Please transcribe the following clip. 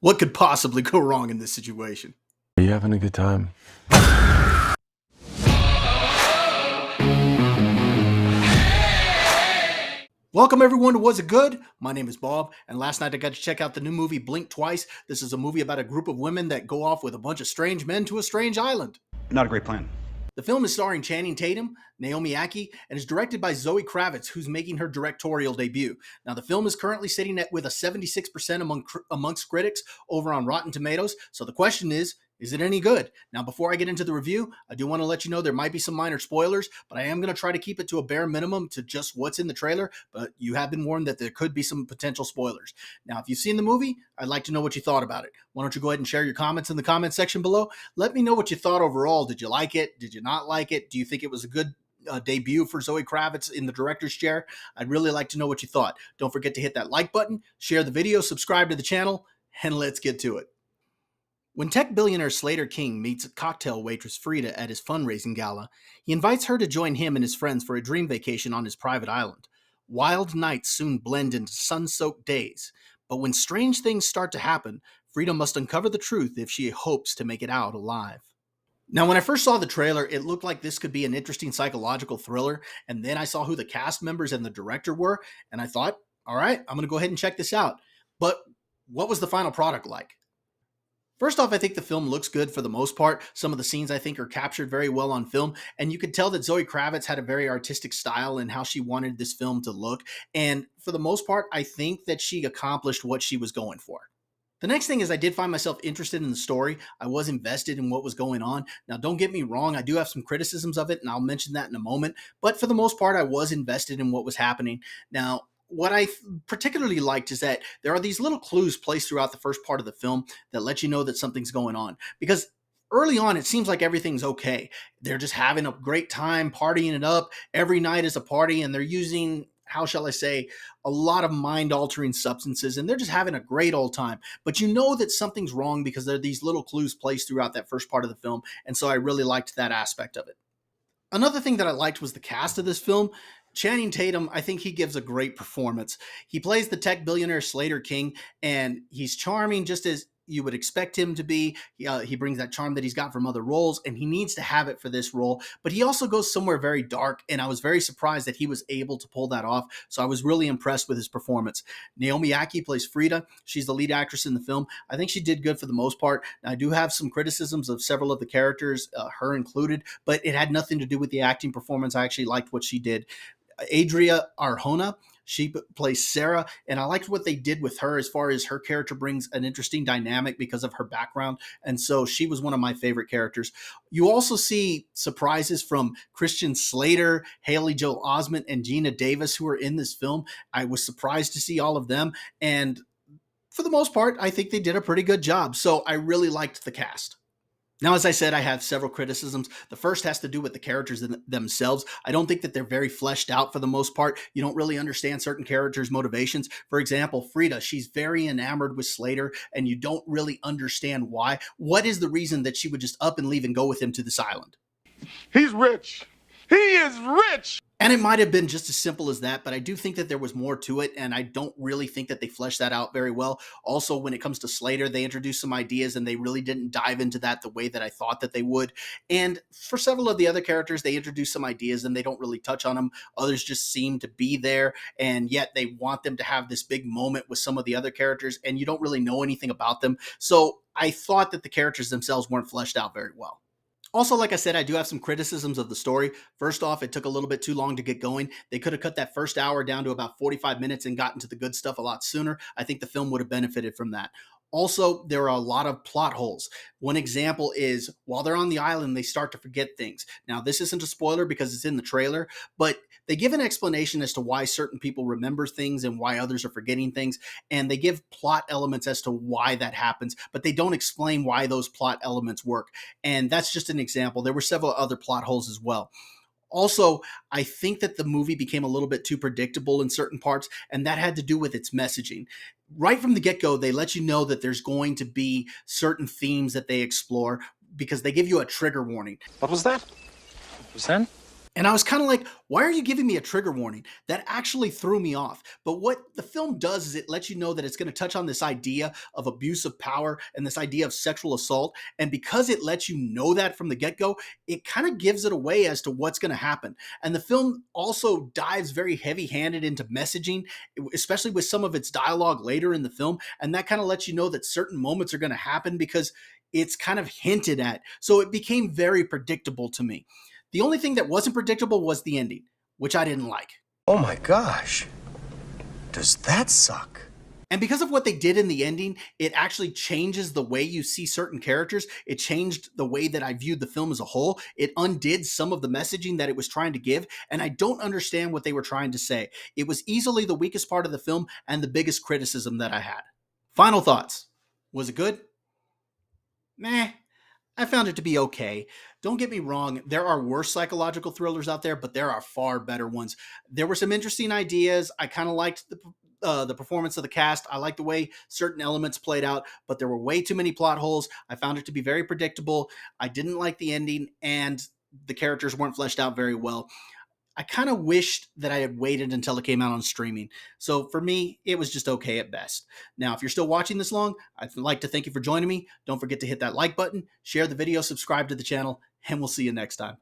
What could possibly go wrong in this situation? Are you having a good time? Welcome everyone to Was It Good? My name is Bob, and last night I got to check out the new movie Blink Twice. This is a movie about a group of women that go off with a bunch of strange men to a strange island. Not a great plan. The film is starring Channing Tatum, Naomi Ackie, and is directed by Zoe Kravitz, who's making her directorial debut. Now, the film is currently sitting with a 76% amongst critics over on Rotten Tomatoes. So the question is it any good? Now, before I get into the review, I do want to let you know there might be some minor spoilers, but I am going to try to keep it to a bare minimum to just what's in the trailer, but you have been warned that there could be some potential spoilers. Now, if you've seen the movie, I'd like to know what you thought about it. Why don't you go ahead and share your comments in the comment section below? Let me know what you thought overall. Did you like it? Did you not like it? Do you think it was a good debut for Zoe Kravitz in the director's chair? I'd really like to know what you thought. Don't forget to hit that like button, share the video, subscribe to the channel, and let's get to it. When tech billionaire Slater King meets cocktail waitress Frida at his fundraising gala, he invites her to join him and his friends for a dream vacation on his private island. Wild nights soon blend into sun-soaked days, but when strange things start to happen, Frida must uncover the truth if she hopes to make it out alive. Now, when I first saw the trailer, it looked like this could be an interesting psychological thriller, and then I saw who the cast members and the director were, and I thought, all right, I'm going to go ahead and check this out. But what was the final product like? First off, I think the film looks good for the most part. Some of the scenes I think are captured very well on film, and you could tell that Zoe Kravitz had a very artistic style in how she wanted this film to look, and for the most part, I think that she accomplished what she was going for. The next thing is I did find myself interested in the story. I was invested in what was going on. Now, don't get me wrong, I do have some criticisms of it, and I'll mention that in a moment, but for the most part, I was invested in what was happening. Now, what I particularly liked is that there are these little clues placed throughout the first part of the film that let you know that something's going on. Because early on, it seems like everything's okay. They're just having a great time, partying it up. Every night is a party, and they're using, how shall I say, a lot of mind-altering substances, and they're just having a great old time. But you know that something's wrong because there are these little clues placed throughout that first part of the film, and so I really liked that aspect of it. Another thing that I liked was the cast of this film. Channing Tatum, I think he gives a great performance. He plays the tech billionaire Slater King, and he's charming just as you would expect him to be. He brings that charm that he's got from other roles, and he needs to have it for this role. But he also goes somewhere very dark, and I was very surprised that he was able to pull that off. So I was really impressed with his performance. Naomi Ackie plays Frida. She's the lead actress in the film. I think she did good for the most part. Now, I do have some criticisms of several of the characters, her included, but it had nothing to do with the acting performance. I actually liked what she did. Adria Arjona, she plays Sarah, and I liked what they did with her as far as her character brings an interesting dynamic because of her background, and so she was one of my favorite characters. You also see surprises from Christian Slater, Haley Joel Osment, and Gina Davis, who are in this film. I was surprised to see all of them, and for the most part, I think they did a pretty good job, so I really liked the cast. Now, as I said, I have several criticisms. The first has to do with the characters themselves. I don't think that they're very fleshed out for the most part. You don't really understand certain characters' motivations. For example, Frida, she's very enamored with Slater, and you don't really understand why. What is the reason that she would just up and leave and go with him to this island? He's rich. He is rich. And it might have been just as simple as that, but I do think that there was more to it, and I don't really think that they fleshed that out very well. Also, when it comes to Slater, they introduced some ideas, and they really didn't dive into that the way that I thought that they would. And for several of the other characters, they introduced some ideas, and they don't really touch on them. Others just seem to be there, and yet they want them to have this big moment with some of the other characters, and you don't really know anything about them. So I thought that the characters themselves weren't fleshed out very well. Also, like I said, I do have some criticisms of the story. First off, it took a little bit too long to get going. They could have cut that first hour down to about 45 minutes and gotten to the good stuff a lot sooner. I think the film would have benefited from that. Also, there are a lot of plot holes. One example is while they're on the island, they start to forget things. Now, this isn't a spoiler because it's in the trailer, but they give an explanation as to why certain people remember things and why others are forgetting things. And they give plot elements as to why that happens, but they don't explain why those plot elements work. And that's just an example. There were several other plot holes as well. Also, I think that the movie became a little bit too predictable in certain parts, and that had to do with its messaging. Right from the get-go, they let you know that there's going to be certain themes that they explore because they give you a trigger warning. What was that? Was that? And I was kind of like, why are you giving me a trigger warning? That actually threw me off. But what the film does is it lets you know that it's going to touch on this idea of abuse of power and this idea of sexual assault. And because it lets you know that from the get go, it kind of gives it away as to what's going to happen. And the film also dives very heavy handed into messaging, especially with some of its dialogue later in the film. And that kind of lets you know that certain moments are going to happen because it's kind of hinted at. So it became very predictable to me. The only thing that wasn't predictable was the ending, which I didn't like. Oh my gosh. Does that suck? And because of what they did in the ending, it actually changes the way you see certain characters. It changed the way that I viewed the film as a whole. It undid some of the messaging that it was trying to give, and I don't understand what they were trying to say. It was easily the weakest part of the film and the biggest criticism that I had. Final thoughts. Was it good? Meh. I found it to be okay. Don't get me wrong, there are worse psychological thrillers out there, but there are far better ones. There were some interesting ideas. I kind of liked the performance of the cast. I liked the way certain elements played out, but there were way too many plot holes. I found it to be very predictable. I didn't like the ending, and the characters weren't fleshed out very well. I kind of wished that I had waited until it came out on streaming. So for me, it was just okay at best. Now, if you're still watching this long, I'd like to thank you for joining me. Don't forget to hit that like button, share the video, subscribe to the channel, and we'll see you next time.